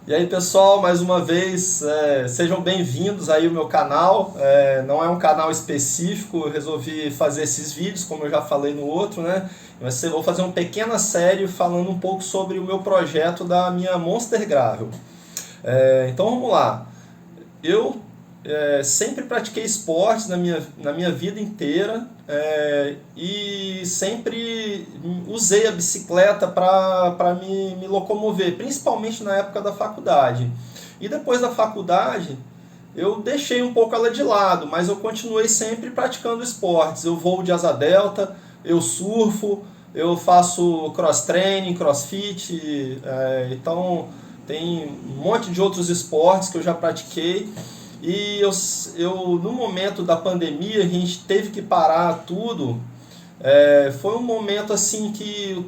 E aí pessoal, mais uma vez, sejam bem-vindos aí ao meu canal. Não é um canal específico, eu resolvi fazer esses vídeos, como eu já falei no outro, né? Vou fazer uma pequena série falando um pouco sobre o meu projeto da minha Monster Gravel. Então vamos lá. Eu sempre pratiquei esportes na minha vida inteira e sempre usei a bicicleta para me locomover, principalmente na época da faculdade. E depois da faculdade eu deixei um pouco ela de lado, mas eu continuei sempre praticando esportes. Eu voo de asa delta, eu surfo, eu faço cross-training, crossfit, então tem um monte de outros esportes que eu já pratiquei. E no momento da pandemia, a gente teve que parar tudo. Foi um momento assim que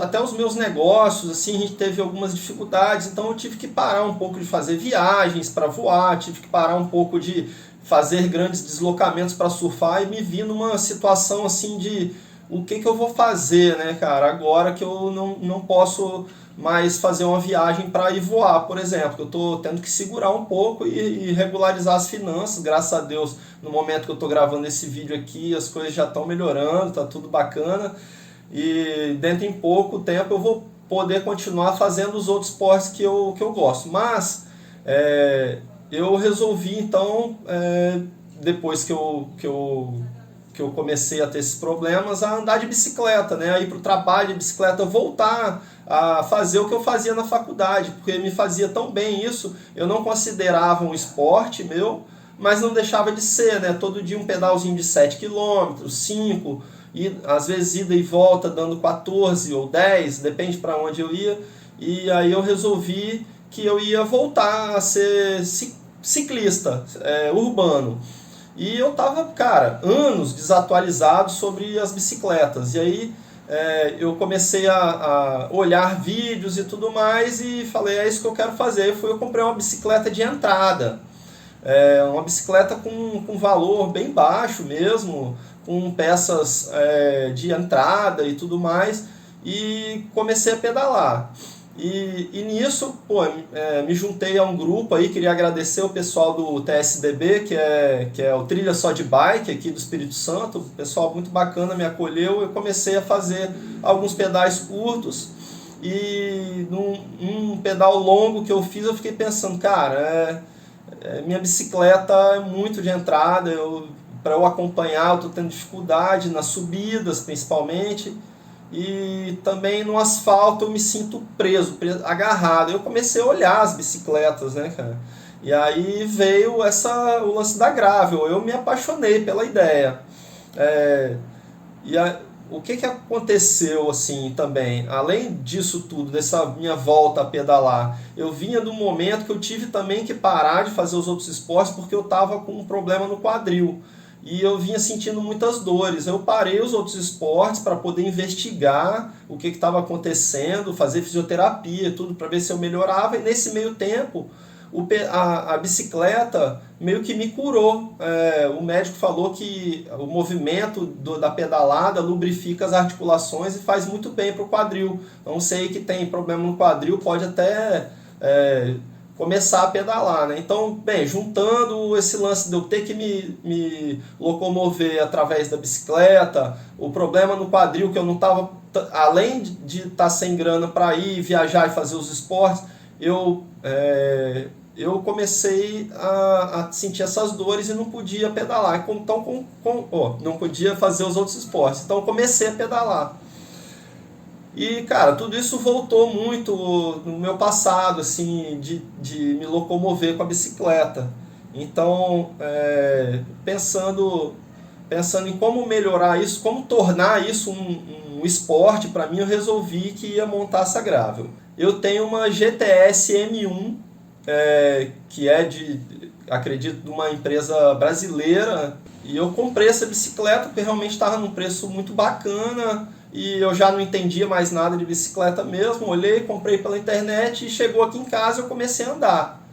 até os meus negócios, assim, a gente teve algumas dificuldades, então eu tive que parar um pouco de fazer viagens para voar, tive que parar um pouco de fazer grandes deslocamentos para surfar e me vi numa situação assim de o que eu vou fazer, né, cara, agora que eu não posso mais fazer uma viagem para ir voar, por exemplo. Eu estou tendo que segurar um pouco e regularizar as finanças. Graças a Deus, no momento que eu estou gravando esse vídeo aqui, as coisas já estão melhorando, está tudo bacana. E dentro em pouco tempo eu vou poder continuar fazendo os outros esportes que eu gosto. Mas eu resolvi então, depois que eu comecei a ter esses problemas, a andar de bicicleta, né? A ir para o trabalho de bicicleta, voltar a fazer o que eu fazia na faculdade, porque me fazia tão bem isso, eu não considerava um esporte meu, mas não deixava de ser, né? Todo dia um pedalzinho de 7 quilômetros, 5, e às vezes ida e volta dando 14 ou 10, depende para onde eu ia, e aí eu resolvi que eu ia voltar a ser ciclista urbano. E eu tava, cara, anos desatualizado sobre as bicicletas. E aí eu comecei a olhar vídeos e tudo mais e falei, é isso que eu quero fazer. Eu comprei uma bicicleta de entrada. Uma bicicleta com valor bem baixo mesmo, com peças de entrada e tudo mais. E comecei a pedalar. E nisso, me juntei a um grupo aí, queria agradecer o pessoal do TSDB, que é o Trilha Só de Bike aqui do Espírito Santo, o pessoal muito bacana me acolheu. Eu comecei a fazer alguns pedais curtos e num pedal longo que eu fiz eu fiquei pensando, cara, minha bicicleta é muito de entrada, para eu acompanhar eu estou tendo dificuldade nas subidas principalmente. E também no asfalto eu me sinto preso, agarrado. Eu comecei a olhar as bicicletas, né, cara? E aí veio o lance da gravel. Eu me apaixonei pela ideia. O que aconteceu assim também? Além disso tudo, dessa minha volta a pedalar, eu vinha de um momento que eu tive também que parar de fazer os outros esportes porque eu estava com um problema no quadril. E eu vinha sentindo muitas dores. Eu parei os outros esportes para poder investigar o que estava acontecendo, fazer fisioterapia e tudo para ver se eu melhorava. E nesse meio tempo, a bicicleta meio que me curou. O médico falou que o movimento da pedalada lubrifica as articulações e faz muito bem para o quadril. Então, sei que tem problema no quadril, pode até começar a pedalar, né? Então, bem, juntando esse lance de eu ter que me locomover através da bicicleta, o problema no quadril que eu não estava, além de estar sem grana para ir viajar e fazer os esportes, eu comecei a sentir essas dores e não podia pedalar, então não podia fazer os outros esportes, então eu comecei a pedalar. E, cara, tudo isso voltou muito no meu passado, assim, de me locomover com a bicicleta. Então, pensando em como melhorar isso, como tornar isso um esporte, para mim eu resolvi que ia montar essa gravel. Eu tenho uma GTS M1, que acredito, de uma empresa brasileira, e eu comprei essa bicicleta porque realmente estava num preço muito bacana, e eu já não entendia mais nada de bicicleta mesmo. Olhei, comprei pela internet e chegou aqui em casa e eu comecei a andar.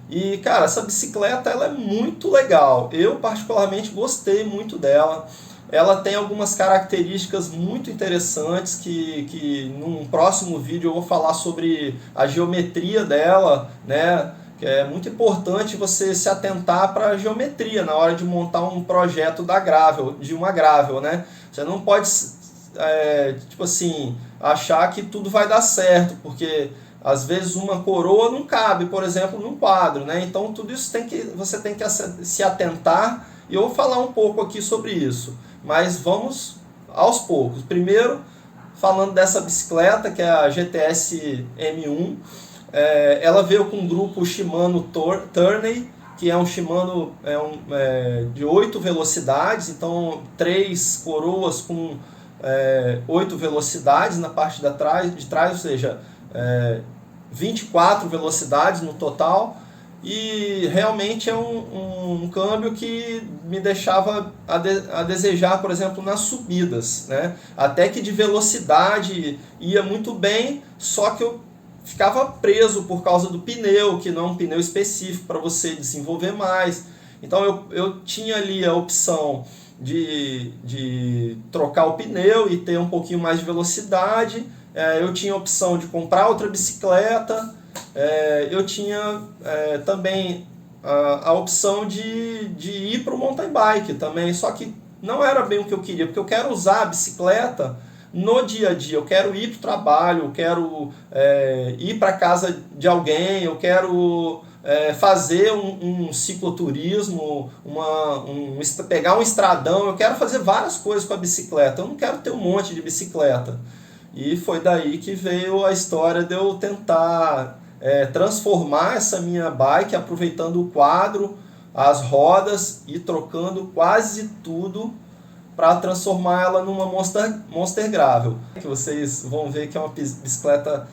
E, cara, essa bicicleta ela é muito legal. Eu particularmente gostei muito dela. ela tem algumas características muito interessantes que num próximo vídeo eu vou falar sobre a geometria dela, né? Que é muito importante você se atentar para a geometria na hora de montar um projeto da Gravel, de uma Gravel, né? Você não pode, tipo assim, achar que tudo vai dar certo, porque às vezes uma coroa não cabe, por exemplo, num quadro, né? Então tudo isso você tem que se atentar, e eu vou falar um pouco aqui sobre isso, mas vamos aos poucos. Primeiro, falando dessa bicicleta, que é a GTS M1, ela veio com um grupo Shimano Tourney, que é um Shimano de 8 velocidades, então 3 coroas com 8 velocidades na parte de trás, ou seja, 24 velocidades no total, e realmente é um câmbio que me deixava a desejar, por exemplo, nas subidas, né? Até que de velocidade ia muito bem, só que eu ficava preso por causa do pneu, que não é um pneu específico para você desenvolver mais. Então eu tinha ali a opção de trocar o pneu e ter um pouquinho mais de velocidade. Eu tinha a opção de comprar outra bicicleta. Eu tinha também a opção de ir para o mountain bike também, só que não era bem o que eu queria, porque eu quero usar a bicicleta no dia a dia, eu quero ir para o trabalho, eu quero ir para casa de alguém, eu quero fazer um cicloturismo, pegar um estradão, eu quero fazer várias coisas com a bicicleta, eu não quero ter um monte de bicicleta. E foi daí que veio a história de eu tentar transformar essa minha bike, aproveitando o quadro, as rodas e trocando quase tudo para transformar ela numa Monster Gravel. Que vocês vão ver que é uma bicicleta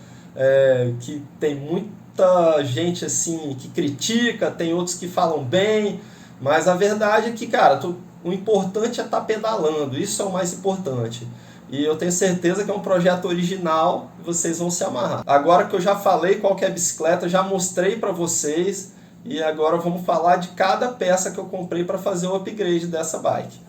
que tem muita gente assim que critica, tem outros que falam bem, mas a verdade é que, cara, o importante é estar pedalando, isso é o mais importante. E eu tenho certeza que é um projeto original e vocês vão se amarrar. Agora que eu já falei qual que é a bicicleta, já mostrei para vocês, e agora vamos falar de cada peça que eu comprei para fazer o upgrade dessa bike.